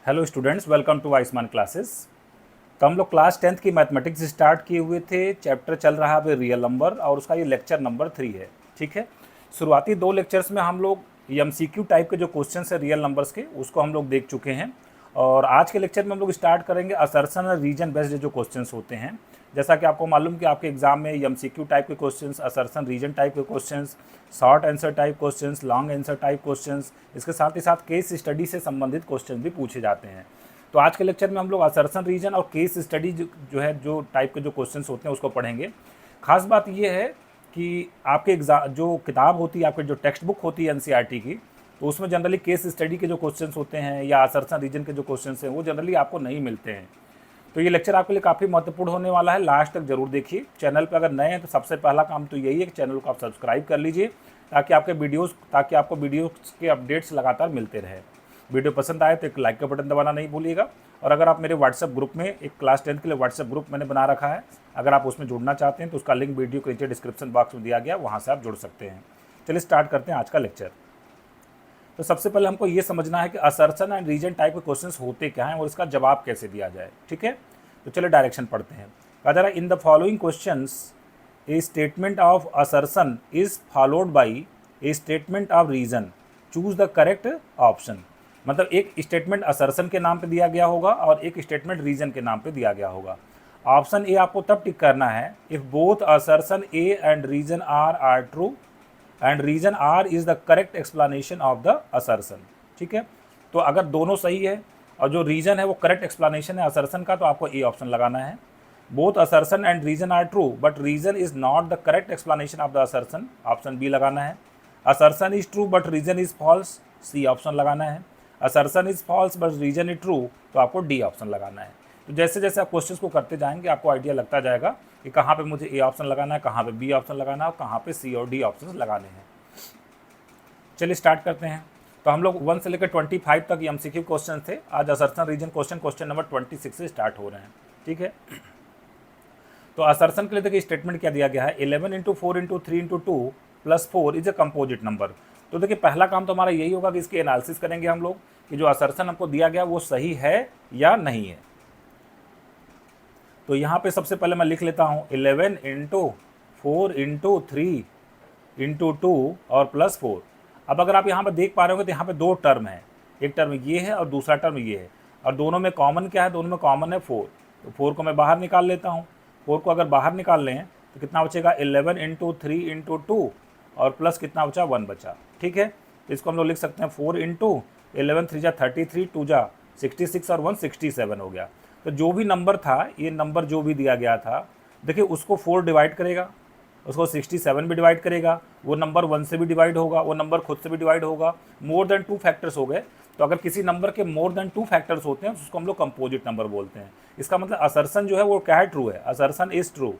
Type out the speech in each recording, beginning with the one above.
Hello students, welcome to Ayushman classes. तो हम लोग क्लास 10th की मैथमेटिक्स स्टार्ट किए हुए थे। चैप्टर चल रहा है अभी रियल नंबर और उसका ये लेक्चर नंबर 3 है। ठीक है, शुरुआती 2 लेक्चर्स में हम लोग एमसीक्यू टाइप के जो क्वेश्चन है रियल नंबर्स के, उसको हम लोग देख चुके हैं। और आज के लेक्चर में हम लोग स्टार्ट करेंगे असर्शन और रीजन बेस्ड जो क्वेश्चंस होते हैं। जैसा कि आपको मालूम कि आपके एग्जाम में एमसीक्यू टाइप के क्वेश्चंस, असर्शन रीजन टाइप के questions, short answer type questions, long answer type questions, इसके साथ ही साथ केस स्टडी से संबंधित क्वेश्चन भी पूछे जाते हैं। तो आज के लेक्चर में हम लोग असर्शन रीजन और केस स्टडी जो टाइप के जो क्वेश्चंस होते हैं उसको पढ़ेंगे। खास बात ये है कि आपके एग्जाम जो किताब होती है, आपके जो टेक्स्ट बुक होती है एनसीईआरटी की, तो उसमें जनरली केस स्टडी के जो क्वेश्चंस होते हैं या असर्शन रीजन के जो क्वेश्चंस हैं वो जनरली आपको नहीं मिलते हैं। तो ये लेक्चर आपके लिए काफ़ी महत्वपूर्ण होने वाला है, लास्ट तक जरूर देखिए। चैनल पर अगर नए हैं तो सबसे पहला काम तो यही है कि चैनल को आप सब्सक्राइब कर लीजिए ताकि आपको वीडियोज़ के अपडेट्स लगातार मिलते रहे। वीडियो पसंद आए तो एक लाइक का बटन दबाना नहीं भूलिएगा। और अगर आप मेरे व्हाट्सएप ग्रुप में, एक क्लास 10 के लिए व्हाट्सएप ग्रुप मैंने बना रखा है, अगर आप उसमें जुड़ना चाहते हैं तो उसका लिंक वीडियो के नीचे डिस्क्रिप्शन बॉक्स में दिया गया, वहाँ से आप जुड़ सकते हैं। चलिए स्टार्ट करते हैं आज का लेक्चर। तो सबसे पहले हमको ये समझना है कि असर्शन एंड रीजन टाइप के क्वेश्चंस होते क्या हैं और इसका जवाब कैसे दिया जाए। ठीक है, तो चलिए डायरेक्शन पढ़ते हैं। कहा जा रहा है in the following questions a statement of assertion is followed by a statement of reason, choose the correct option. मतलब एक स्टेटमेंट असर्शन के नाम पे दिया गया होगा और एक स्टेटमेंट रीजन के नाम पे दिया गया होगा। ऑप्शन ए आपको तब टिक करना है if both assertion A and reason are true and reason R is the correct explanation of the assertion. ठीक है, तो अगर दोनों सही है और जो रीजन है वो करेक्ट एक्सप्लेनेशन है असर्शन का, तो आपको ए ऑप्शन लगाना है। Both assertion and reason are true but reason is not the correct explanation of the assertion, option B लगाना है। Assertion is true but reason is false, C option लगाना है। Assertion is false but reason is true, तो आपको D option लगाना है। तो जैसे जैसे आप क्वेश्चंस को करते जाएंगे आपको आइडिया लगता जाएगा कि कहाँ पे मुझे ए ऑप्शन लगाना है, कहाँ पे बी ऑप्शन लगाना है और कहाँ पे सी और डी ऑप्शन लगाने हैं। चलिए स्टार्ट करते हैं। तो हम लोग 1 से लेकर 25 तक एमसीक्यू क्वेश्चन थे। आज असर्शन रीजन क्वेश्चन नंबर 26 से स्टार्ट हो रहे हैं। ठीक है, तो असर्शन के लिए देखिए स्टेटमेंट क्या दिया गया है, 11 into 4 into 3 into 2 plus 4 is a composite number. तो देखिए पहला काम तो हमारा यही होगा कि इसकी एनालिसिस करेंगे हम लोग कि जो असर्शन हमको दिया गया वो सही है या नहीं है। तो यहाँ पे सबसे पहले मैं लिख लेता हूँ 11 इंटू 4 इंटू 3 इंटू 2 और प्लस 4। अब अगर आप यहाँ पे देख पा रहे हो तो यहाँ पे दो टर्म है, एक टर्म ये है और दूसरा टर्म ये है, और दोनों में कॉमन क्या है, दोनों में कॉमन है 4। तो 4 को मैं बाहर निकाल लेता हूँ। 4 को अगर बाहर निकाल लें तो कितना बचेगा, 11 इंटू 3 इंटू 2 और प्लस कितना बचा, 1 बचा। ठीक है, तो इसको हम लोग लिख सकते हैं 4 इंटू 11 3 जा 33, 2 जा 66 और 1 67 हो गया। तो जो भी नंबर था, ये नंबर जो भी दिया गया था, देखिए उसको 4 डिवाइड करेगा, उसको 67 भी डिवाइड करेगा, वो नंबर 1 से भी डिवाइड होगा, वो नंबर खुद से भी डिवाइड होगा। मोर देन 2 फैक्टर्स हो गए। तो अगर किसी नंबर के मोर देन 2 फैक्टर्स होते हैं तो उसको हम लोग कंपोजिट नंबर बोलते हैं। इसका मतलब असर्शन जो है वो क्या है, ट्रू है। Assertion is true,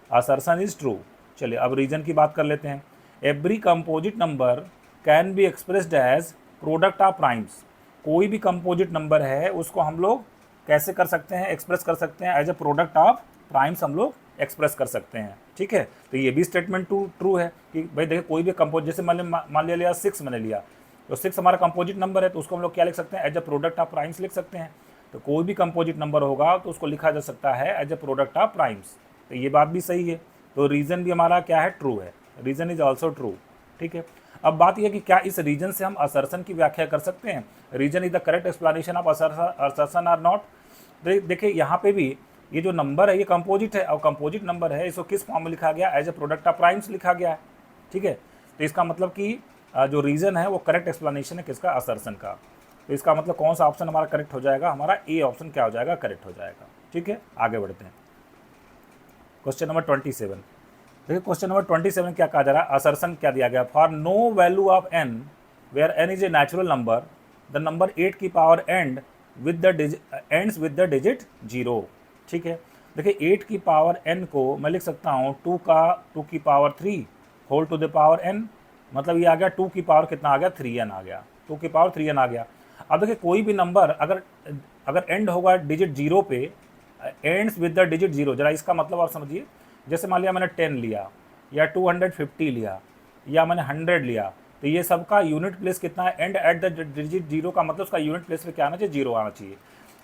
assertion is true. चलिए अब रीजन की बात कर लेते हैं। Every composite number can be expressed as product of primes. कोई भी कंपोजिट नंबर है उसको हम लोग कैसे कर सकते हैं, एक्सप्रेस कर सकते हैं, as a product of primes हम लोग एक्सप्रेस कर सकते हैं। ठीक है, तो ये भी स्टेटमेंट ट्रू है कि भाई देखिए कोई भी कंपोजिट, जैसे मान लिया 6 मैंने लिया, तो 6 हमारा कंपोजिट नंबर है, तो उसको हम लोग क्या लिख सकते हैं, as a product of primes लिख सकते हैं। तो कोई भी कंपोजिट नंबर होगा तो उसको लिखा जा सकता है as a product of primes. तो ये बात भी सही है। तो रीजन भी हमारा क्या है, ट्रू है। Reason is also true. ठीक है, अब बात यह कि क्या इस रीजन से हम असर्शन की व्याख्या कर सकते हैं, reason is the correct explanation of assertion or not. देखिए यहाँ पे भी ये जो नंबर है ये कंपोजिट है और कंपोजिट नंबर है, इसको किस फॉर्म में लिखा गया, as a product of primes लिखा गया है। ठीक है, तो इसका मतलब कि जो रीजन है वो करेक्ट एक्सप्लेनेशन है किसका, असर्शन का। तो इसका मतलब कौन सा ऑप्शन हमारा करेक्ट हो जाएगा, हमारा ए ऑप्शन क्या हो जाएगा, करेक्ट हो जाएगा। ठीक है, आगे बढ़ते हैं। Question number 27। देखिए क्वेश्चन नंबर 27 क्या कहा जा रहा है, असर्शन क्या दिया गया, for no value of n where n is a natural number the number 8 की power ends with the digit 0। ठीक है, देखिए 8 की पावर n को मैं लिख सकता हूँ 2 की power 3 whole to the power n, मतलब ये आ गया 2 की पावर कितना आ गया, 3n आ गया, 2 की पावर 3n आ गया। अब देखिए कोई भी नंबर अगर एंड होगा डिजिट 0 पे, एंड्स विद द डिजिट 0, जरा इसका मतलब आप समझिए। जैसे मान लिया मैंने 10 लिया या 250 लिया या मैंने 100 लिया, तो ये सबका यूनिट प्लेस कितना है, and at the digit zero का मतलब उसका यूनिट प्लेस पे क्या आना चाहिए, जीरो आना चाहिए।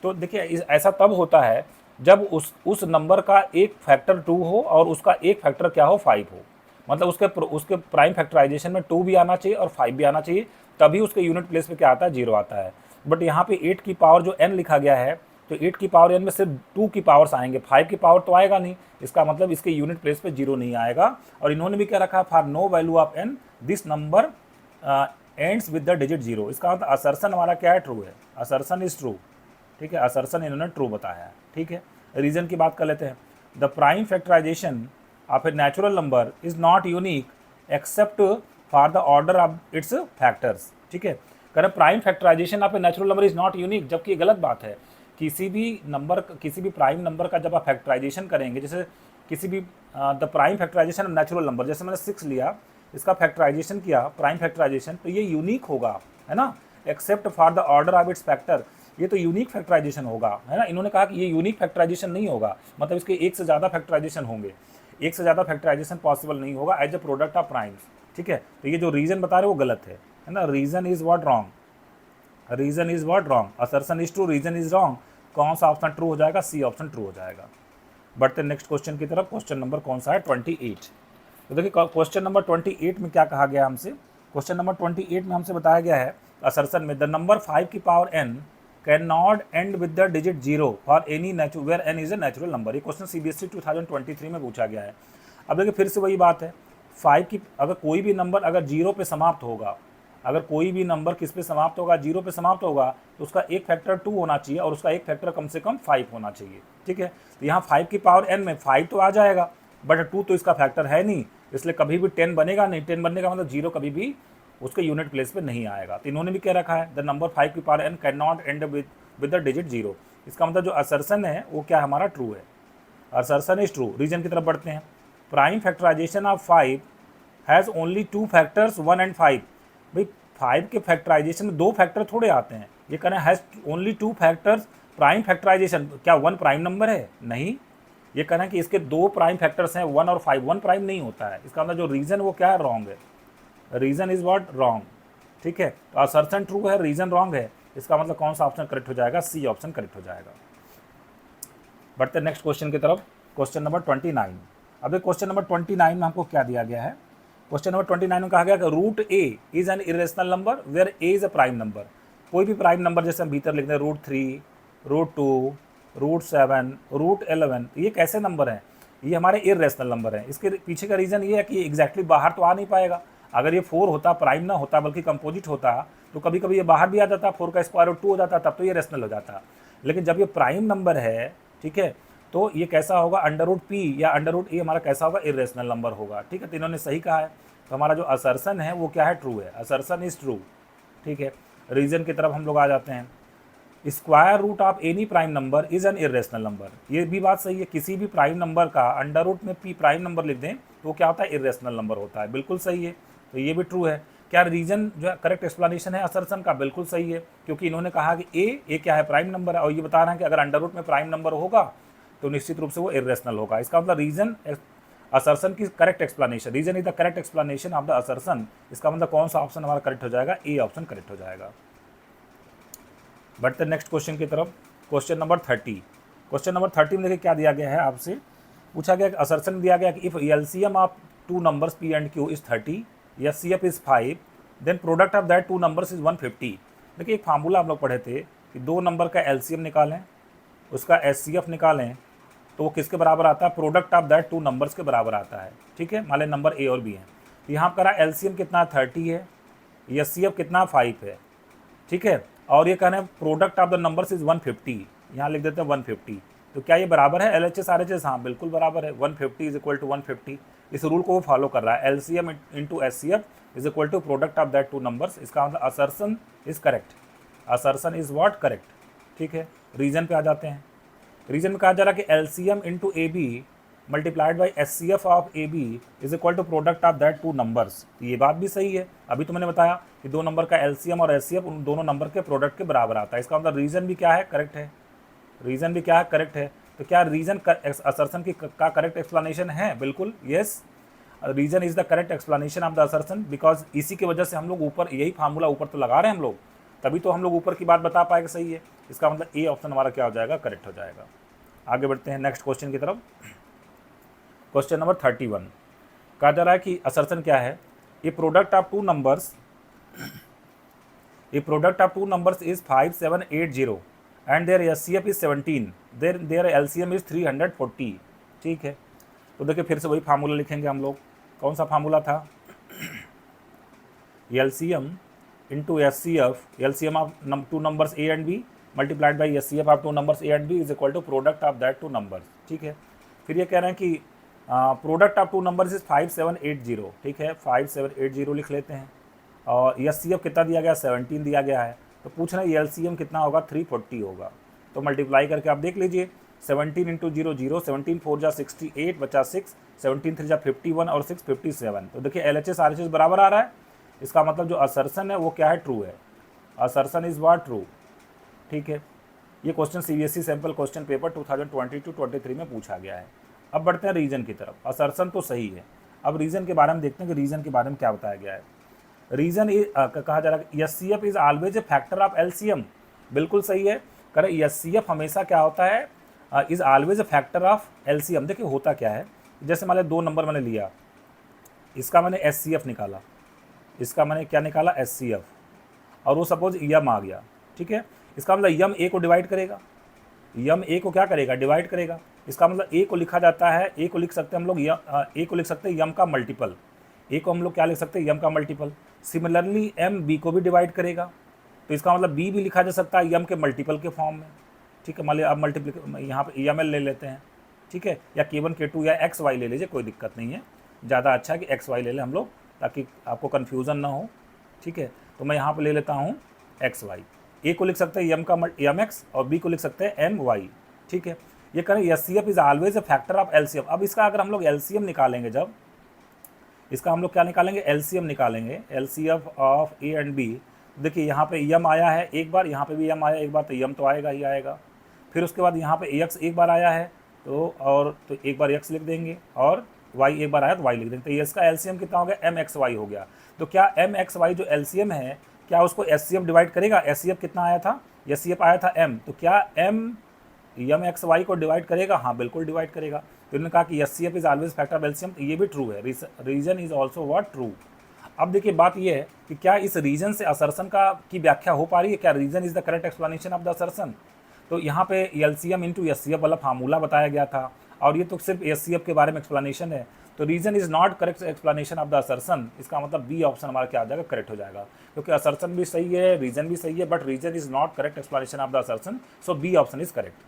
तो देखिए ऐसा तब होता है जब उस नंबर का एक फैक्टर 2 हो और उसका एक फैक्टर क्या हो, 5 हो। मतलब उसके प्राइम फैक्टराइजेशन में 2 भी आना चाहिए और 5 भी आना चाहिए, तभी उसके यूनिट प्लेस पे क्या आता है, 0 आता है। बट यहाँ पे 8 की पावर जो n लिखा गया है, तो 8 की पावर n में सिर्फ 2 की पावर्स आएंगे, 5 की पावर तो आएगा नहीं। इसका मतलब इसके यूनिट प्लेस पे 0 नहीं आएगा। और इन्होंने भी क्या रखा, for no value of n this number ends with the digit 0। इसका मतलब असर्सन हमारा क्या है, ट्रू है, असर्सन इज ट्रू। ठीक है, असर्सन इन्होंने ट्रू बताया है। ठीक है, रीजन की बात कर लेते हैं। The prime factorisation of a natural number is not unique except for the order of its factors. ठीक है, करें prime factorisation of a natural number is not unique, जबकि ये गलत बात है। किसी भी प्राइम नंबर का जब आप फैक्टराइजेशन करेंगे, जैसे किसी भी the prime factorisation of natural number, जैसे मैंने 6 लिया, इसका फैक्टराइजेशन किया, प्राइम फैक्टराइजेशन, तो ये यूनिक होगा, है ना, accept for the order of it's factor. ये तो यूनिक फैक्टराइजेशन होगा, है ना। इन्होंने कहा कि ये यूनिक फैक्टराइजेशन नहीं होगा, मतलब इसके एक से ज़्यादा फैक्टराइजेशन होंगे, एक से ज़्यादा फैक्टराइजेशन पॉसिबल नहीं होगा as a product of primes. ठीक है, तो ये जो रीजन बता रहे हो वो गलत है ना। Reason is what, wrong, reason is what, wrong. Assertion is true, reason is wrong. कौन सा ऑप्शन ट्रू हो जाएगा, सी ऑप्शन ट्रू हो जाएगा। बढ़ते नेक्स्ट क्वेश्चन की तरफ। क्वेश्चन नंबर कौन सा है, 28। तो देखिए क्वेश्चन नंबर 28 में क्या कहा गया हमसे। क्वेश्चन नंबर 28 में हमसे बताया गया है असर्शन में, द नंबर 5 की power n can not end with the digit 0 for any where n is a natural number. ये क्वेश्चन CBSE 2023 में पूछा गया है। अब देखिए फिर से वही बात है, 5 की अगर कोई भी नंबर अगर 0 पे समाप्त होगा, अगर कोई भी नंबर किस पे समाप्त होगा, 0 पे समाप्त होगा, तो उसका एक फैक्टर 2 होना चाहिए और उसका एक फैक्टर कम से कम 5 होना चाहिए। ठीक है, तो यहाँ 5 की पावर n में 5 तो आ जाएगा, बट 2 तो इसका फैक्टर है नहीं, इसलिए कभी भी 10 बनेगा नहीं। 10 बनने का मतलब 0 कभी भी उसके यूनिट प्लेस पे नहीं आएगा। तो इन्होंने भी क्या रखा है, द नंबर 5 की power n can not end with the digit 0। इसका मतलब जो असर्सन है वो क्या हमारा ट्रू है, असर्सन इज ट्रू। रीजन की तरफ बढ़ते हैं। Prime factorisation of 5 has only 2 factors 1 and 5। भाई 5 के फैक्टराइजेशन में 2 फैक्टर थोड़े आते हैं, ये कहना है has only 2 factors. Prime factorisation क्या 1 प्राइम नंबर है, नहीं, ये कहना है कि इसके 2 प्राइम फैक्टर्स हैं 1 और 5, 1 प्राइम नहीं होता है। इसका मतलब जो रीजन वो क्या है, रॉन्ग है, रीजन इज व्हाट, रॉन्ग। ठीक है, तो असर्शन ट्रू है, रीजन रॉन्ग है। इसका मतलब कौन सा ऑप्शन करेक्ट हो जाएगा, सी ऑप्शन करेक्ट हो जाएगा। बढ़ते नेक्स्ट क्वेश्चन की तरफ। Question number 29। अब क्वेश्चन नंबर 29 में हमको क्या दिया गया है, क्वेश्चन नंबर 29 में कहा गया कि root a is an irrational number where a is a prime number. कोई भी प्राइम नंबर जैसे हम भीतर लिखते हैं √3, √2, √7, √11, ये कैसे नंबर हैं, ये हमारे इरेशनल नंबर हैं। इसके पीछे का रीज़न ये है कि एग्जैक्टली बाहर तो आ नहीं पाएगा। अगर ये 4 होता, प्राइम ना होता बल्कि कंपोजिट होता, तो कभी कभी ये बाहर भी आ जाता, 4 का स्क्वायर रूट 2 हो जाता, तब तो ये रेशनल हो जाता। लेकिन जब ये प्राइम नंबर है, ठीक है, तो ये कैसा होगा, √p या √a हमारा कैसा होगा, इरेशनल नंबर होगा। ठीक है, तो इन्होंने सही कहा है। तो हमारा जो असर्सन है वो क्या है, ट्रू है, असर्सन इज ट्रू। ठीक है, रीजन की तरफ हम लोग आ जाते हैं। Square root of any prime number is an irrational number. ये भी बात सही है, किसी भी प्राइम नंबर का अंडर रूट में p प्राइम नंबर लिख दें तो क्या होता है, इरेशनल नंबर होता है। बिल्कुल सही है, तो ये भी ट्रू है। क्या रीजन जो है करेक्ट एक्सप्लेनेशन है असर्सन का, बिल्कुल सही है, क्योंकि इन्होंने कहा कि ए क्या है, प्राइम नंबर है, और ये बता रहे हैं कि अगर अंडर रूट में प्राइम नंबर होगा तो निश्चित रूप से वो इरेशनल होगा। इसका मतलब रीजन असर्सन की correct explanation, reason is the correct explanation of the assertion. इसका मतलब कौन सा ऑप्शन हमारा करेक्ट हो जाएगा, ए ऑप्शन करेक्ट हो जाएगा। बढ़ते नेक्स्ट क्वेश्चन की तरफ। Question number 30। क्वेश्चन नंबर 30 में देखिए क्या दिया गया है, आपसे पूछा गया कि असर्सन दिया गया कि if LCM of 2 numbers p and q is 30 या CF is 5 then product of that 2 numbers is 150। देखिए एक फार्मूला हम लोग पढ़े थे कि 2 नंबर का एलसीएम निकालें, उसका SCF निकालें, तो वो किसके बराबर आता है, प्रोडक्ट ऑफ दैट 2 नंबर्स के बराबर आता है। ठीक है, मान लें नंबर A और B है, तो यहाँ करा एलसीएम कितना 30 है, SCF कितना 5 है। ठीक है, और ये कहना है product of the numbers is 150, यहाँ लिख देते हैं 150। तो क्या ये बराबर है LHS RHS, हाँ बिल्कुल बराबर है, 150 इज इक्वल टू 150। इस रूल को वो फॉलो कर रहा है, LCM into SCF is equal to product of that 2 numbers. इसका मतलब assertion is correct, assertion is what, correct. ठीक है, रीजन पे आ जाते हैं। रीजन में कहा जा रहा है कि LCM into AB multiplied by SCF of AB is equal to product of that 2 numbers. ये बात भी सही है, अभी तो मैंने बताया कि 2 नंबर का LCM और SCF उन दोनों नंबर के प्रोडक्ट के बराबर आता है। इसका मतलब रीजन भी क्या है, करेक्ट है, रीजन भी क्या है, करेक्ट है। तो क्या रीजन असर्सन की का करेक्ट एक्सप्लेनेशन है, बिल्कुल yes. Reason is the correct explanation of the assertion, because इसी की वजह से हम लोग ऊपर यही फार्मूला ऊपर तो लगा रहे हैं हम लोग, तभी तो हम लोग ऊपर की बात बता पाएंगे सही है। इसका मतलब ए ऑप्शन हमारा क्या हो जाएगा, करेक्ट हो जाएगा। आगे बढ़ते हैं नेक्स्ट क्वेश्चन की तरफ। क्वेश्चन नंबर 31 कहा जा रहा है कि असर्शन क्या है, a product of two numbers is 5780 and their HCF is 17, their LCM is 340। ठीक है, तो देखिए फिर से वही फार्मूला लिखेंगे हम लोग। कौन सा फार्मूला था, LCM into HCF, LCM of two numbers A and B multiplied by HCF of two numbers A and B is equal to product of that two numbers. ठीक है, फिर ये कह रहे हैं कि product of two numbers is 5780। ठीक है, 5780 लिख लेते हैं, और एचसीएफ कितना दिया गया, 17 दिया गया है, तो पूछ रहे हैं एलसीएम कितना होगा, 340 होगा। तो मल्टीप्लाई करके आप देख लीजिए, 17 इंटू 0 0, 17 4 जा 68 बचा 6, 17 3 जा 51 और 6 57। तो देखिए LHS RHS बराबर आ रहा है, इसका मतलब जो असर्शन है वो क्या है, ट्रू है। Assertion is what, true. ठीक है, ये question CBSE sample question paper 2022-23 में पूछा गया है। अब बढ़ते हैं रीजन की तरफ। असर्शन तो सही है, अब रीजन के बारे में देखते हैं कि रीजन के बारे में क्या बताया गया है। रीजन कहा जा रहा है HCF is always a factor of LCM, बिल्कुल सही है। करें एचसीएफ हमेशा क्या होता है, is always a factor of LCM. देखिए होता क्या है, जैसे मान लिया 2 नंबर मैंने लिया, इसका मैंने एचसीएफ निकाला, इसका मैंने क्या निकाला, एचसीएफ, और वो सपोज यम आ गया। ठीक है, इसका मतलब यम ए को डिवाइड करेगा, यम ए को क्या करेगा, डिवाइड करेगा। इसका मतलब ए को लिखा जाता है, ए को लिख सकते हैं हम लोग, ए को लिख सकते हैं यम का मल्टीपल, ए को हम लोग क्या लिख सकते हैं, यम का मल्टीपल। सिमिलरली एम बी को भी डिवाइड करेगा, तो इसका मतलब बी भी लिखा जा सकता है यम के मल्टीपल के फॉर्म में। ठीक है, मान लिया अब मल्टीप्लिक यहाँ पे EML ले लेते हैं। ठीक है, या K1 K2 या XY ले लीजिए, कोई दिक्कत नहीं है, ज़्यादा अच्छा है कि XY ले लें हम लोग, ताकि आपको कन्फ्यूज़न ना हो। ठीक है, तो मैं यहाँ पर ले लेता हूँ XY। ए को लिख सकते हैं यम का MX और बी को लिख सकते हैं MY। ठीक है, ये करें HCF is always a factor of LCM. अब इसका अगर हम लोग एलसीएम निकालेंगे, जब इसका हम लोग क्या निकालेंगे, एलसीएम निकालेंगे, LCF of A and B. देखिए यहाँ पे यम आया है एक बार, यहाँ पे भी यम आया एक बार, तो यम तो आएगा ही आएगा। फिर उसके बाद यहाँ पे एक्स एक बार आया है, तो एक बार एक्स लिख देंगे, और वाई एक बार आया तो वाई लिख देंगे। तो इसका एलसीएम कितना हो गया, MXY हो गया। तो क्या MXY जो एलसीएम है, क्या उसको एचसीएफ डिवाइड करेगा। एचसीएफ कितना आया था, एचसीएफ आया था M, तो क्या MXY को डिवाइड करेगा, हाँ बिल्कुल डिवाइड करेगा। तो उन्होंने कहा कि HCF is always factor of LCM, तो ये भी ट्रू है। Reason is also what, true. अब देखिए बात ये है कि क्या इस रीजन से असर्शन की व्याख्या हो पा रही है, क्या reason is the correct explanation of the assertion. तो यहाँ पे एलसीएम इंटू एचसीएफ वाला फार्मूला बताया गया था, और ये तो सिर्फ एचसीएफ के बारे में एक्सप्लेनेशन है। तो reason is not correct explanation of the assertion, इसका मतलब बी ऑप्शन हमारा क्या आ जाएगा, करेक्ट हो जाएगा। क्योंकि असर्शन भी सही है, रीजन भी सही है, but reason is not correct explanation of the assertion, so B option is correct.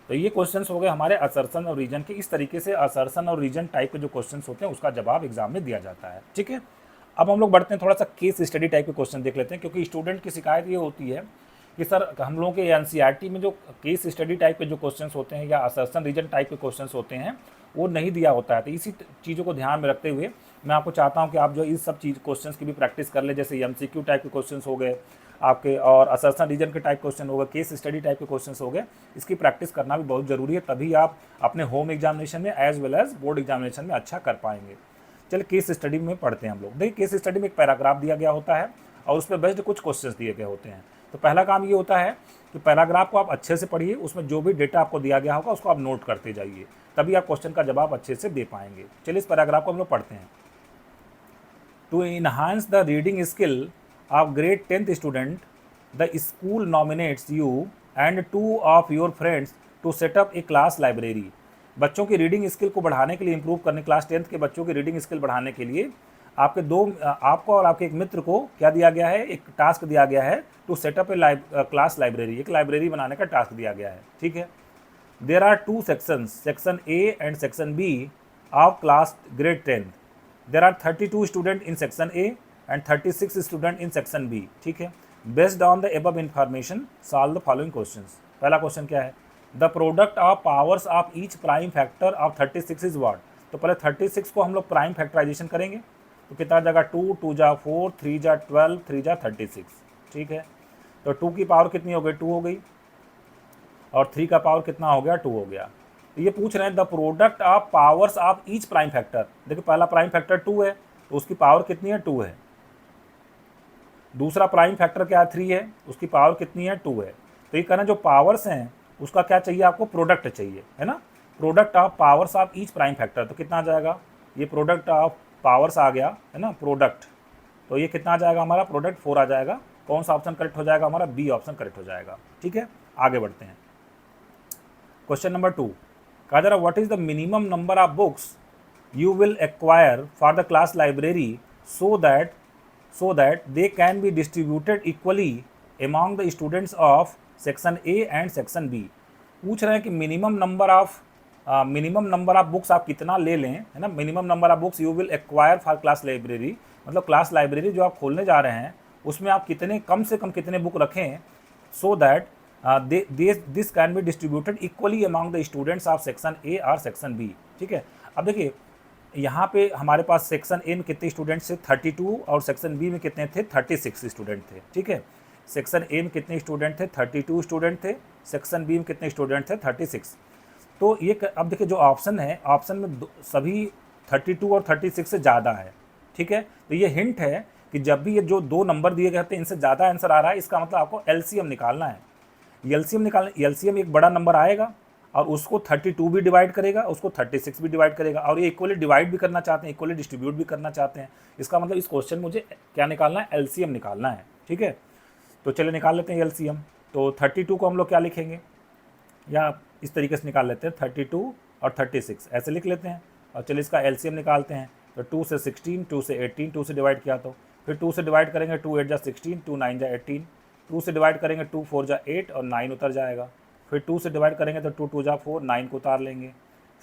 तो ये क्वेश्चंस हो गए हमारे असर्शन और रीजन के। इस तरीके से असर्शन और रीजन टाइप के जो क्वेश्चंस होते हैं उसका जवाब एग्जाम में दिया जाता है। ठीक है, अब हम लोग बढ़ते हैं, थोड़ा सा केस स्टडी टाइप के क्वेश्चन देख लेते हैं। क्योंकि स्टूडेंट की शिकायत ये होती है कि सर हम लोगों के एनसीईआरटी में जो केस स्टडी टाइप के जो क्वेश्चंस होते हैं या असर्शन रीजन टाइप के क्वेश्चंस होते हैं वो नहीं दिया होता है। तो इसी चीज़ों को ध्यान में रखते हुए मैं आपको चाहता हूं कि आप जो इस सब चीज़ क्वेश्चंस की भी प्रैक्टिस कर ले, जैसे एमसीक्यू टाइप के क्वेश्चंस हो गए आपके, और असर्शन रीजन के टाइप क्वेश्चन हो गए, केस स्टडी टाइप के क्वेश्चंस हो गए। इसकी प्रैक्टिस करना भी बहुत ज़रूरी है, तभी आप अपने होम एग्जामिनेशन में as well as board examination में अच्छा कर पाएंगे। चलिए केस स्टडी में पढ़ते हैं हम लोग। देखिए केस स्टडी में एक पैराग्राफ दिया गया होता है और उस पर बेस्ड कुछ क्वेश्चंस दिए गए होते हैं। तो पहला काम ये होता है कि पैराग्राफ को आप अच्छे से पढ़िए, उसमें जो भी डेटा आपको दिया गया होगा उसको आप नोट करते जाइए, तभी आप क्वेश्चन का जवाब अच्छे से दे पाएंगे। चलिए इस पैराग्राफ को हम लोग पढ़ते हैं। To enhance the reading skill of grade 10th student, the school nominates you and 2 of your friends to set up a class library. बच्चों की रीडिंग स्किल को बढ़ाने के लिए, इंप्रूव करने, क्लास 10th के बच्चों की रीडिंग स्किल बढ़ाने के लिए आपको और आपके एक मित्र को क्या दिया गया है, एक टास्क दिया गया है, to set up a class library, एक लाइब्रेरी बनाने का टास्क दिया गया है। ठीक है, there are 2 sections, section A and section B of class grade 10। There are 32 student in section A and 36 student in section B. ठीक है, based on the above information solve the following questions. पहला question क्या है, the product of powers of each prime factor of 36 is what. तो पहले 36 को हम लोग प्राइम फैक्टराइजेशन करेंगे, तो कितना जगह 2, 2 जा 4, 3 जा 12, 3 जा 36। ठीक है, तो 2 की पावर कितनी हो गई, 2 हो गई, और 3 का पावर कितना हो गया, 2 हो गया। तो ये पूछ रहे हैं the product of powers of each prime factor. देखिए पहला प्राइम फैक्टर 2 है तो उसकी पावर कितनी है, 2 है। दूसरा प्राइम फैक्टर क्या है, 3 है, उसकी पावर कितनी है, 2 है। तो ये कहना जो पावर्स हैं उसका क्या चाहिए आपको, प्रोडक्ट चाहिए, है ना। Product of powers of each prime factor, तो कितना आ जाएगा, ये प्रोडक्ट ऑफ पावर्स आ गया, है ना, प्रोडक्ट। तो ये कितना आ जाएगा हमारा, प्रोडक्ट 4 आ जाएगा। कौन सा ऑप्शन करेक्ट हो जाएगा हमारा, बी ऑप्शन करेक्ट हो जाएगा। ठीक है, आगे बढ़ते हैं। क्वेश्चन नंबर 2, कहा जा रहा what is the minimum number of books you will acquire for the class library so that they can be distributed equally among the students of section A and section B। पूछ रहे हैं कि minimum number of books आप कितना ले लें, है ना। Minimum number of books you will acquire for class library, मतलब क्लास लाइब्रेरी जो आप खोलने जा रहे हैं उसमें आप कितने कम से कम कितने बुक रखें, so that this can be distributed equally among the students of section A और सेक्शन बी। ठीक है, अब देखिए यहाँ पे हमारे पास सेक्शन ए में कितने स्टूडेंट्स थे, 32, और सेक्शन बी में कितने थे, 36 स्टूडेंट थे। ठीक है, सेक्शन ए में कितने स्टूडेंट थे, 32 स्टूडेंट थे। सेक्शन बी में कितने स्टूडेंट थे, 36। तो ये अब देखिए जो ऑप्शन है, ऑप्शन में सभी 32 और 36 से ज़्यादा है। ठीक है, तो ये हिंट है कि जब भी ये जो दो नंबर दिए गए थे इनसे ज़्यादा आंसर आ रहा है, इसका मतलब आपको एलसीएम निकालना है। एलसीएम एक बड़ा नंबर आएगा और उसको 32 भी डिवाइड करेगा, उसको 36 भी डिवाइड करेगा, और ये इक्वली डिवाइड भी करना चाहते हैं, इक्वली डिस्ट्रीब्यूट भी करना चाहते हैं। इसका मतलब इस क्वेश्चन में मुझे क्या निकालना है, एलसीएम निकालना है। ठीक है, तो चलिए निकाल लेते हैं एलसीएम। तो 32 को हम लोग क्या लिखेंगे, या इस तरीके से निकाल लेते हैं, 32 और 36 ऐसे लिख लेते हैं। और चलिए इसका एलसीएम निकालते हैं। तो 2 से 16, 2 से 18, 2 से डिवाइड किया तो फिर 2 से डिवाइड करेंगे, 2 8 जा 16, 2 9 जा 18, 2 से डिवाइड करेंगे, 2 4 जा 8 और 9 उतर जाएगा। फिर 2 से डिवाइड करेंगे तो 2 2 जा 4, 9 को उतार लेंगे।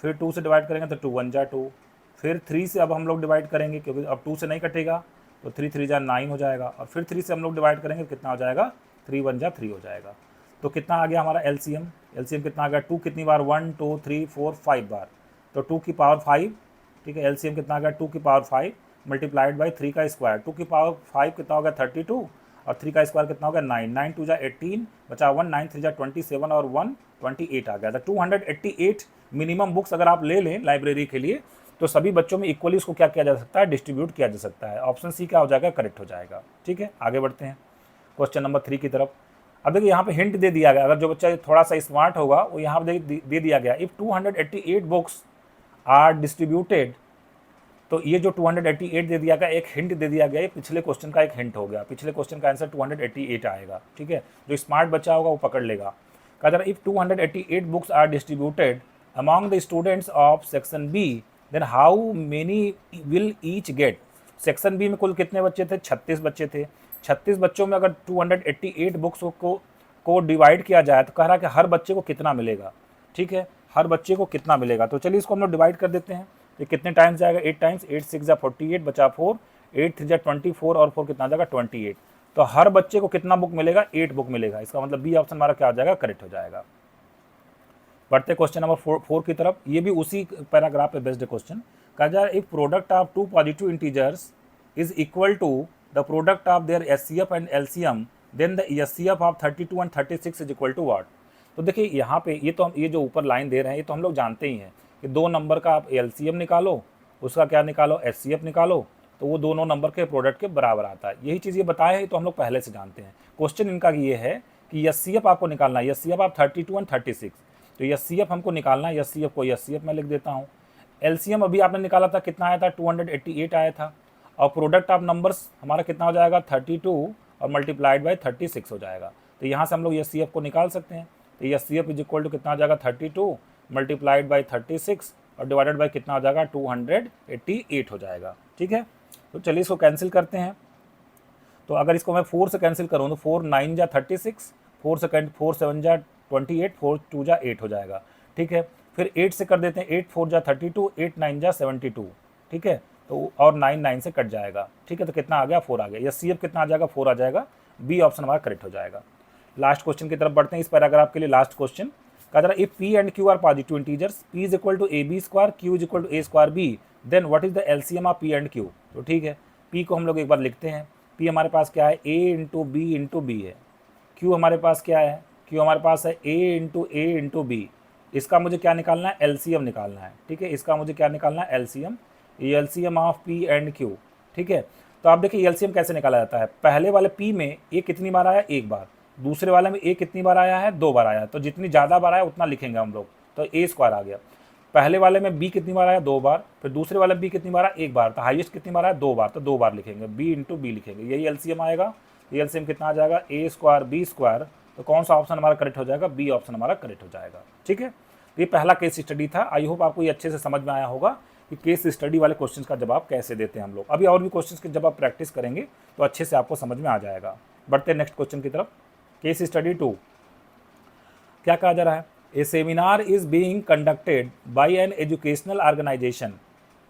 फिर 2 से डिवाइड करेंगे तो 2 1 जा 2। फिर 3 से अब हम लोग डिवाइड करेंगे क्योंकि अब 2 से नहीं कटेगा, तो 3 3 जा 9 हो जाएगा। और फिर 3 से हम लोग डिवाइड करेंगे कितना हो जाएगा, 3 1 जा 3 हो जाएगा। तो कितना आ गया हमारा एलसीएम, कितना आ गया, 2 कितनी बार, 1 2 3 4 5 बार, तो 2 की पावर 5। ठीक है, एलसीएम कितना आ गया, 2 की पावर 5 मल्टीप्लाइड बाई 3 का स्क्वायर। 2 की पावर 5 कितना हो गया, 32, और 3 का स्क्वायर कितना हो गया, 9, 9 2 जा 18, बचा 1, 9 3 जा 27 और 1 28 आ गया था। 288 मिनिमम बुक्स अगर आप ले लें लाइब्रेरी के लिए तो सभी बच्चों में इक्वली उसको क्या किया जा सकता है, डिस्ट्रीब्यूट किया जा सकता है। ऑप्शन सी क्या हो जाएगा, करेक्ट हो जाएगा। ठीक है, आगे बढ़ते हैं क्वेश्चन नंबर 3 की तरफ। अब देखिए यहाँ पे हिंट दे दिया गया, अगर जो बच्चा थोड़ा सा स्मार्ट होगा वो यहाँ पे दे दिया गया, इफ़ 288 बुक्स आर डिस्ट्रीब्यूटेड। तो ये जो 288 दे दिया गया, एक हिंट दे दिया गया, ये पिछले क्वेश्चन का एक हिंट हो गया। पिछले क्वेश्चन का आंसर 288 आएगा। ठीक है, जो स्मार्ट बच्चा होगा वो पकड़ लेगा। कहा जा रहा है if 288 books are distributed among the students of section B then how many will each get. Section B में कुल कितने बच्चे थे, 36 बच्चे थे। 36 बच्चों में अगर 288 बुक्स को डिवाइड किया जाए तो कह रहा है कि हर बच्चे को कितना मिलेगा। ठीक है, हर बच्चे को कितना मिलेगा, तो चलिए इसको हम लोग डिवाइड कर देते हैं। तो कितने टाइम्स जाएगा, 8 टाइम्स, 8 6 जा 48, बचा 4, 8 3 जा 24 और 4 कितना जाएगा, 28। तो हर बच्चे को कितना बुक मिलेगा, 8 बुक मिलेगा। इसका मतलब बी ऑप्शन हमारा क्या हो जाएगा, करेक्ट हो जाएगा। बढ़ते क्वेश्चन नंबर 4 की तरफ। ये भी उसी पैराग्राफ पे बेस्ड क्वेश्चन। कहा जा रहा है if product of 2 positive integers is equal to the product of their HCF and LCM then the HCF of 32 and 36 is equal to what. तो देखिए यहाँ पे ये जो ऊपर लाइन दे रहे हैं ये तो हम लोग जानते ही हैं कि दो नंबर का आप एलसीएम निकालो, उसका क्या निकालो, एचसीएफ निकालो, तो वो दोनों नंबर के प्रोडक्ट के बराबर आता है। यही चीज़ ये बताया है तो हम लोग पहले से जानते हैं। क्वेश्चन इनका ये है कि एचसीएफ आपको निकालना है, एचसीएफ आप 32 एंड 36, तो एचसीएफ हमको निकालना है। एचसीएफ को एचसीएफ में लिख देता हूँ। एलसीएम अभी आपने निकाला था, कितना आया था, 288 आया था, और प्रोडक्ट ऑफ नंबर्स हमारा कितना हो जाएगा, 32 और मल्टीप्लाइड बाई 36 हो जाएगा। तो यहाँ से हम लोग एचसीएफ को निकाल सकते हैं। तो एचसीएफ इज इक्वल टू कितना हो जाएगा, 32 मल्टीप्लाइड बाई 36 और डिवाइडेड बाई कितना हो जाएगा, 288 हो जाएगा। ठीक है, तो चलिए इसको कैंसिल करते हैं। तो अगर इसको मैं 4 से कैंसिल करूँ तो 4 9 जा 36, 4 7 जा 28, 4 2 जा 8 हो जाएगा। ठीक है, फिर 8 से कर देते हैं, 8 4 जा 32, 8 9 जा 72। ठीक है, तो और 9 9 से कट जाएगा। ठीक है, तो कितना आ गया, 4 आ गया। एचसीएफ कितना आ जाएगा, 4 आ जाएगा। बी ऑप्शन हमारा करेक्ट हो जाएगा। लास्ट क्वेश्चन की तरफ बढ़ते हैं। इस पैराग्राफ के लिए लास्ट क्वेश्चन कहा जा रहा है if P and Q are positive integers, P is equal to A B square, Q is equal to A square B, then what is the LCM of P and Q. तो ठीक है, P को हम लोग एक बार लिखते हैं। P हमारे पास क्या है, ए इंटू बी है। क्यू हमारे पास क्या है, क्यू हमारे पास है ए इंटू बी। इसका मुझे क्या निकालना है, एलसीएम निकालना है, ठीक है। इसका मुझे क्या निकालना है, एलसीएम, ये LCM of P and Q, ठीक है। तो आप देखिए एलसीएम कैसे निकाला जाता है, पहले वाले पी में ए कितनी बार आया, एक बार, दूसरे वाले में ए कितनी बार आया है, 2 बार आया, तो जितनी ज़्यादा बार आया उतना लिखेंगे हम लोग, तो ए स्क्वायर आ गया। पहले वाले में बी कितनी बार आया, 2 बार, फिर दूसरे वाले बी कितनी बार आया, 1 बार, तो हाईएस्ट कितनी बार आया, 2 बार, तो 2 बार लिखेंगे, बी इंटू बी लिखेंगे, यही एलसीएम आएगा। ये एलसीएम कितना आ जाएगा, ए स्क्वायर बी स्क्वायर, तो कौन सा ऑप्शन हमारा करेक्ट हो जाएगा, बी ऑप्शन हमारा करेक्ट हो जाएगा, ठीक है। ये पहला केस स्टडी था, आई होप आपको ये अच्छे से समझ में आया होगा कि केस स्टडी वाले क्वेश्चंस का जवाब कैसे देते हैं हम लोग। अभी और भी क्वेश्चंस के जब आप प्रैक्टिस करेंगे तो अच्छे से आपको समझ में आ जाएगा। बढ़ते हैं नेक्स्ट क्वेश्चन की तरफ। केस स्टडी 2 क्या कहा जा रहा है, a seminar is being conducted by an educational organisation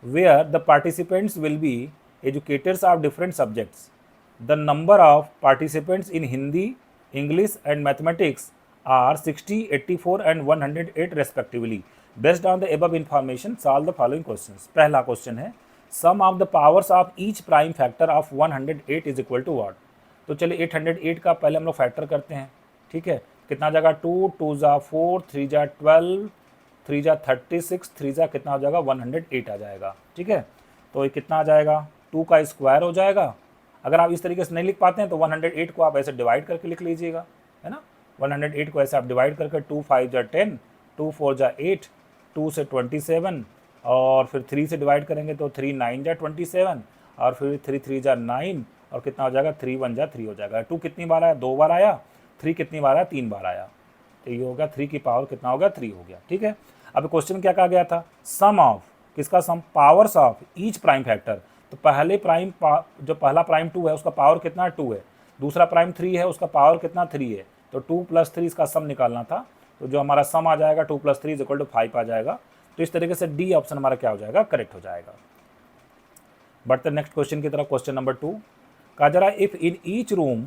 where the participants will be educators of different subjects. The number of participants in Hindi, English and mathematics are 60, 84 and 108 respectively. Based on the above information, solve the following questions. पहला question है, sum of the powers of each prime factor of 108 is equal to what? तो चलिए 808 का पहले हम लोग factor करते हैं, ठीक है। कितना जाएगा, 2, 2 जा 4, 3 जा 12, 3 जा 36, 3 जा कितना हो जाएगा, 108 आ जाएगा, ठीक है। तो ये कितना आ जाएगा, 2 का स्क्वायर हो जाएगा। अगर आप इस तरीके से नहीं लिख पाते हैं तो 108 को आप ऐसे डिवाइड करके लिख लीजिएगा, है ना। 108 को ऐसे आप डिवाइड करके 2 5 जा 10, 2 4 जा 8, 2 से 27 और फिर 3 से डिवाइड करेंगे तो 3 9 जा 27 और फिर 3 3 जा 9 और कितना हो जाएगा, 3 1 जा 3 हो जाएगा। 2 कितनी बार आया, 2 बार आया, 3 कितनी बार आया, 3 बार आया, तो ये होगा 3 की पावर कितना होगा, 3 हो गया, ठीक है। अब क्वेश्चन क्या कहा गया था, सम ऑफ, किसका sum, powers of each prime factor. तो पहले प्राइम जो पहला प्राइम 2 है उसका पावर कितना 2 है, दूसरा प्राइम 3 है उसका पावर कितना 3 है, तो 2 + 3 इसका सम निकालना था, तो जो हमारा सम आ जाएगा 2 + 3 = 5 आ जाएगा। तो इस तरीके से डी ऑप्शन हमारा क्या हो जाएगा, करेक्ट हो जाएगा। बढ़ते नेक्स्ट क्वेश्चन की तरफ। क्वेश्चन नंबर 2 कहा जा रहा है, if in each room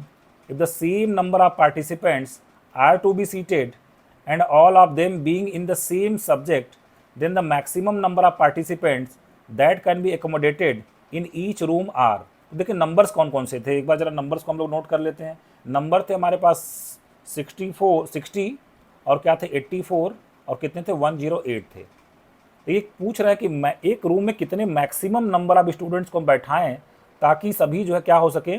if the same number of participants are to be seated and all of them being in the same subject, then the maximum number of participants that can be accommodated in each room are. देखिए numbers कौन कौन से थे, एक बार जरा numbers को हम लोग नोट कर लेते हैं। नंबर थे हमारे पास 60 और क्या थे 84 और कितने थे 108 थे। तो ये पूछ रहा है कि मैं एक रूम में कितने मैक्सिमम नंबर ऑफ स्टूडेंट्स को बैठाएं ताकि सभी जो है क्या हो सके,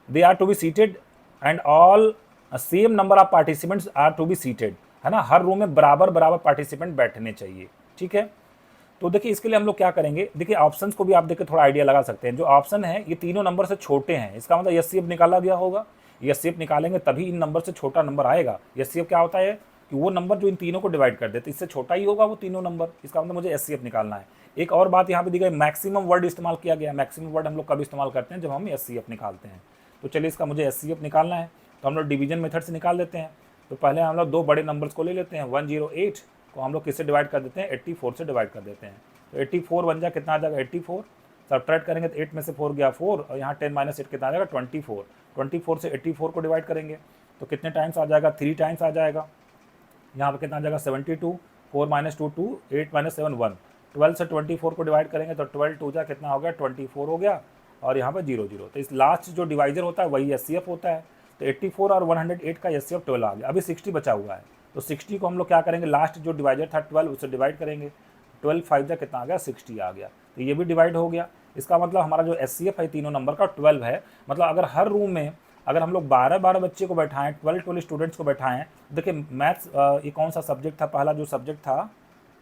they are to be seated and all same number of participants are to be seated, है ना। हर रूम में बराबर बराबर पार्टिसिपेंट बैठने चाहिए, ठीक है। तो देखिए इसके लिए हम लोग क्या करेंगे, देखिए ऑप्शंस को भी आप देखिए थोड़ा आइडिया लगा सकते हैं। जो ऑप्शन है ये तीनों नंबर से छोटे हैं, इसका मतलब एचसीएफ निकाला गया होगा। एचसीएफ निकालेंगे तभी इन नंबर से छोटा नंबर आएगा। एचसीएफ क्या होता है कि वो नंबर जो इन तीनों को डिवाइड कर देते, इससे छोटा ही होगा वो तीनों नंबर, इसका मतलब मुझे एचसीएफ निकालना है। एक और बात यहाँ पे दी गई, मैक्सिमम वर्ड इस्तेमाल किया गया। मैक्सिमम वर्ड हम लोग कब इस्तेमाल करते हैं, जब हम एचसीएफ निकालते हैं। तो चलिए इसका मुझे एचसीएफ निकालना है, तो हम लोग डिवीजन मेथड से निकाल लेते हैं। तो पहले हम लोग 2 बड़े नंबर्स को ले लेते हैं। 108 को हम लोग किससे डिवाइड कर देते हैं, 84 से डिवाइड कर देते हैं। तो 84 बन जाए कितना आ जाएगा 84, सब्ट्रैक्ट करेंगे तो 8 में से 4 गया 4 और यहाँ 10 - 8 कितना आ जाएगा 24। 24 से 84 को डिवाइड करेंगे तो कितने टाइम्स आ जाएगा, 3 टाइम्स आ जाएगा। यहाँ पर कितना आ जाएगा 72, 4 - 2 2, 8 - 7 1। 12 से 24 को डिवाइड करेंगे तो 12 2 जा कितना हो गया 24 हो गया और यहाँ पर 0 0। तो इस लास्ट जो डिवाइजर होता है वही एचसीएफ होता है। तो 84 और 108 का एचसीएफ 12 आ गया। अभी 60 बचा हुआ है, तो 60 को हम लोग क्या करेंगे, लास्ट जो डिवाइजर था 12 उससे डिवाइड करेंगे। 12 5 जा कितना आ गया 60 आ गया। तो ये भी डिवाइड हो गया। इसका मतलब हमारा जो एचसीएफ है तीनों नंबर का 12 है। मतलब अगर हर रूम में अगर हम लोग 12 बच्चे को बैठाएं, 12 स्टूडेंट्स को बैठाएं। देखिए मैथ्स ये कौन सा सब्जेक्ट था, पहला जो सब्जेक्ट था,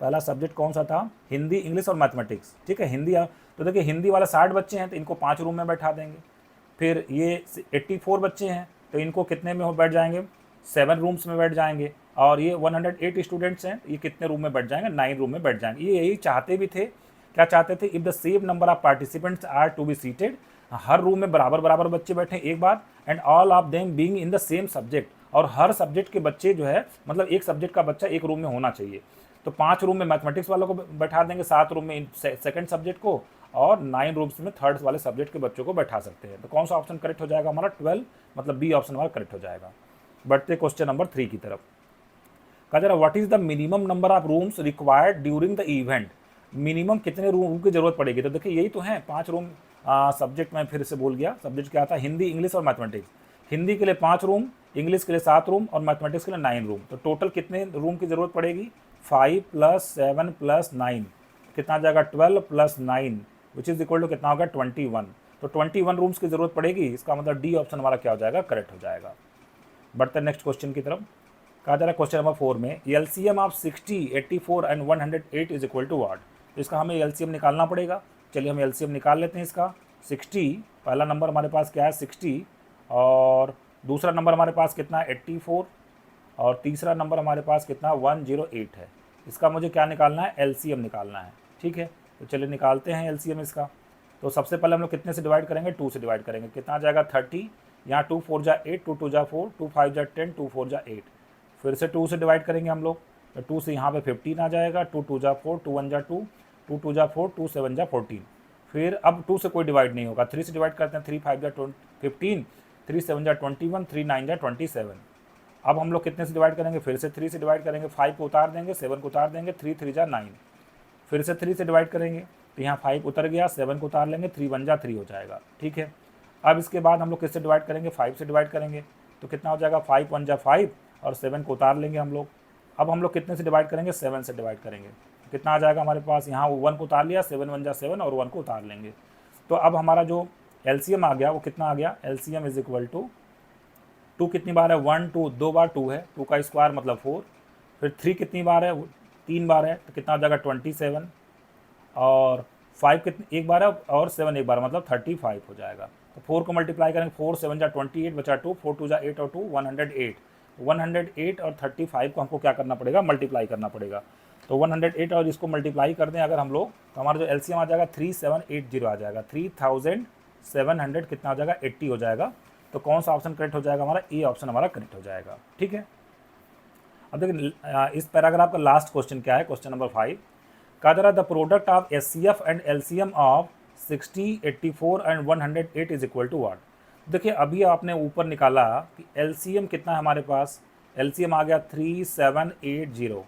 पहला सब्जेक्ट कौन सा था, हिंदी, इंग्लिश और मैथमेटिक्स, ठीक है। हिंदी, तो देखिए हिंदी वाला 60 बच्चे हैं तो इनको 5 रूम में बैठा देंगे। फिर ये 84 बच्चे हैं तो इनको कितने में बैठ जाएंगे, 7 रूम्स में बैठ जाएंगे। और ये 108 स्टूडेंट्स हैं, ये कितने रूम में बैठ जाएंगे, 9 रूम में बैठ जाएंगे। ये यही चाहते भी थे, क्या चाहते थे, if the same number of participants are to be seated, हर रूम में बराबर बराबर बच्चे बैठे एक बार, and all of them being in the same subject, और हर सब्जेक्ट के बच्चे जो है मतलब एक सब्जेक्ट का बच्चा एक रूम में होना चाहिए। तो 5 रूम में मैथमेटिक्स वालों को बैठा देंगे, 7 रूम में सेकंड सब्जेक्ट को, और 9 रूम्स में थर्ड वाले सब्जेक्ट के बच्चों को बैठा सकते हैं। तो कौन सा ऑप्शन करेक्ट हो जाएगा हमारा 12, मतलब बी ऑप्शन हमारा करेक्ट हो जाएगा। बढ़ते क्वेश्चन नंबर 3 की तरफ। कहा जा रहा what is the minimum number of rooms required during the event. Minimum कितने रूम की जरूरत पड़ेगी। तो देखिए यही तो है 5 रूम। सब्जेक्ट मैं फिर से भूल गया, सब्जेक्ट क्या था, हिंदी, इंग्लिश और मैथमेटिक्स। हिंदी के लिए 5 रूम, इंग्लिश के लिए 7 रूम और मैथमेटिक्स के लिए 9 रूम। तो टोटल कितने रूम की ज़रूरत पड़ेगी? 5 + 7 + 9 कितना आ जाएगा? 12 + 9 विच इज़ इक्वल टू कितना होगा? 21। तो 21 रूम्स की ज़रूरत पड़ेगी। इसका मतलब डी ऑप्शन हमारा क्या हो जाएगा? करेक्ट हो जाएगा। बढ़ते हैं नेक्स्ट क्वेश्चन की तरफ। कहा जा रहा है क्वेश्चन नंबर 4 में LCM of 60, 84 and 108 is equal to what? तो इसका हमें एलसीएम निकालना पड़ेगा। चलिए हम एलसीएम निकाल लेते हैं इसका। 60 पहला नंबर हमारे पास क्या है? 60 और दूसरा नंबर हमारे पास कितना है? 84 और तीसरा नंबर हमारे पास कितना? 108 है। इसका मुझे क्या निकालना है? एलसीएम निकालना है। ठीक है, तो चलिए निकालते हैं एलसीएम इसका। तो सबसे पहले हम लोग कितने से डिवाइड करेंगे? 2 से डिवाइड करेंगे। कितना आ जाएगा? 30। यहाँ 2 4 जा 8, 2 2 जा 4, 2 5 जा 10, 2 4 जा 8। फिर से 2 से डिवाइड करेंगे हम लोग। तो 2 से यहाँ पे 15 आ जाएगा। 2 2 जा 4, 2 1 जा 2, 2 2 जा 4, 2 7 जा 14। फिर अब 2 से कोई डिवाइड नहीं होगा। 3 से डिवाइड करते हैं। 3 5 जा 15, 3 7 जा 21, 3 9 जा 27। अब हम लोग कितने से डिवाइड करेंगे? फिर से 3 से डिवाइड करेंगे। 5 को उतार देंगे, 7 को उतार देंगे। 3 3 जा 9। फिर से 3 से डिवाइड करेंगे तो यहाँ 5 उतर गया, 7 को उतार लेंगे, 3 1 जा 3 हो जाएगा। ठीक है, अब इसके बाद हम लोग किससे डिवाइड करेंगे? 5 से डिवाइड करेंगे। तो कितना हो जाएगा? 5 1 जा 5 और 7 को उतार लेंगे हम लोग। अब हम लोग कितने से डिवाइड करेंगे? 7 से डिवाइड करेंगे। कितना आ जाएगा हमारे पास? यहाँ 1 को उतार लिया, 7 1 जा 7 और 1 को उतार लेंगे। तो अब हमारा जो एलसीएम आ गया वो कितना आ गया? एलसीएम इज इक्वल टू 2 कितनी बार है? 1 2 2 बार 2 है, 2 का स्क्वायर मतलब 4। फिर 3 कितनी बार है? 3 बार है, तो कितना हो जाएगा? 27 और 5 कितनी एक बार है और 7 एक बार मतलब 35 हो जाएगा। तो 4 को मल्टीप्लाई करेंगे। 4 7 जा 28 बचा 2, 4 2 जा 8 और 2 108। 108 और 35 को हमको क्या करना पड़ेगा? मल्टीप्लाई करना पड़ेगा। तो 108 और इसको मल्टीप्लाई कर दें अगर हम लोग, तो हमारा जो एलसीएम आ जाएगा 3780 आ जाएगा। 3700 कितना हो जाएगा? 80 हो जाएगा। तो कौन सा ऑप्शन करेक्ट हो जाएगा? हमारा ए ऑप्शन हमारा करेक्ट हो जाएगा। ठीक है, अब देखिए इस पैराग्राफ का लास्ट क्वेश्चन क्या है? क्वेश्चन नंबर 5 कहा जा रहा है the product of HCF and LCM of 60, 84 and 108 is equal to what? देखिए अभी आपने ऊपर निकाला कि एलसीएम कितना है हमारे पास? एलसीएम आ गया 3780।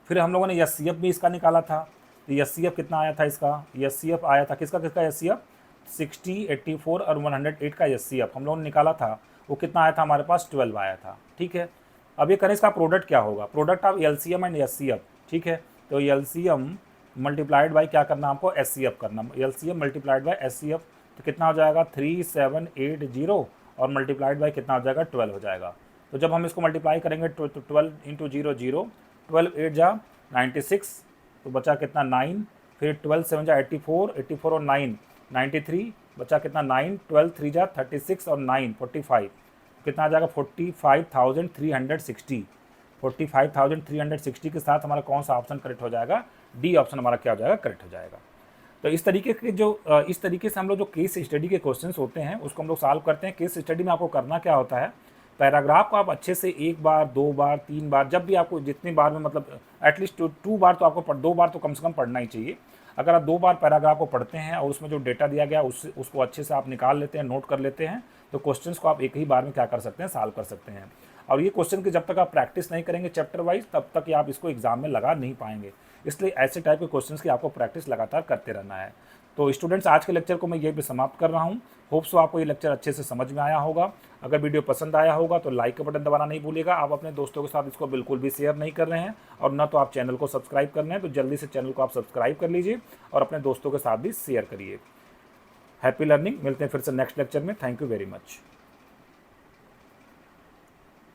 फिर हम लोगों ने एचसीएफ भी इसका निकाला था। तो एचसीएफ कितना आया था इसका? एचसीएफ आया था किसका किसका एचसीएफ? 60, 84 और 108 का एचसीएफ हम लोगों ने निकाला था। वो कितना आया था हमारे पास? 12 आया था। ठीक है, अब ये करें इसका प्रोडक्ट क्या होगा? Product of LCM and HCF. ठीक है, तो एलसीएम मल्टीप्लाइड बाई क्या करना हमको? एचसीएफ करना। एलसीएम मल्टीप्लाइड बाई एचसीएफ तो कितना हो जाएगा? 3780 और मल्टीप्लाइड बाई कितना हो जाएगा? 12 हो जाएगा। तो जब हम इसको मल्टीप्लाई करेंगे तो 12 इंटू 0 0, 12 8 जा 96, तो बचा कितना? 9। फिर 12 7 जा 84, 84 और 9 93, बचा कितना? 9। 12 3 जा 36 और 9 45, कितना आ जाएगा? 45,360। 45,360 के साथ हमारा कौन सा ऑप्शन करेक्ट हो जाएगा? डी ऑप्शन हमारा क्या हो जाएगा? करेक्ट हो जाएगा। तो इस तरीके से हम लोग जो केस स्टडी के क्वेश्चंस होते हैं उसको हम लोग सॉल्व करते हैं। केस स्टडी में आपको करना क्या होता है? पैराग्राफ को आप अच्छे से 1 बार 2 बार 3 बार, जब भी आपको जितनी बार में मतलब एटलीस्ट 2 बार तो आपको 2 बार तो कम से कम पढ़ना ही चाहिए। अगर आप 2 बार पैराग्राफ को पढ़ते हैं और उसमें जो डेटा दिया गया उसको अच्छे से आप निकाल लेते हैं, नोट कर लेते हैं, तो क्वेश्चंस को आप एक ही बार में क्या कर सकते हैं? सॉल्व कर सकते हैं। और ये क्वेश्चन की जब तक आप प्रैक्टिस नहीं करेंगे चैप्टर वाइज, तब तक आप इसको एग्जाम में लगा नहीं पाएंगे। इसलिए ऐसे टाइप के क्वेश्चंस की आपको प्रैक्टिस लगातार करते रहना है। तो स्टूडेंट्स, आज के लेक्चर को मैं ये भी समाप्त कर रहा हूँ। होप सो आपको ये लेक्चर अच्छे से समझ में आया होगा। अगर वीडियो पसंद आया होगा तो लाइक का बटन दबाना नहीं भूलिएगा। आप अपने दोस्तों के साथ इसको बिल्कुल भी शेयर नहीं कर रहे हैं और न तो आप चैनल को सब्सक्राइब कर रहे हैं, तो जल्दी से चैनल को आप सब्सक्राइब कर लीजिए और अपने दोस्तों के साथ भी शेयर करिए। Happy learning. मिलते हैं फिर से नेक्स्ट लेक्चर में। Thank you very much.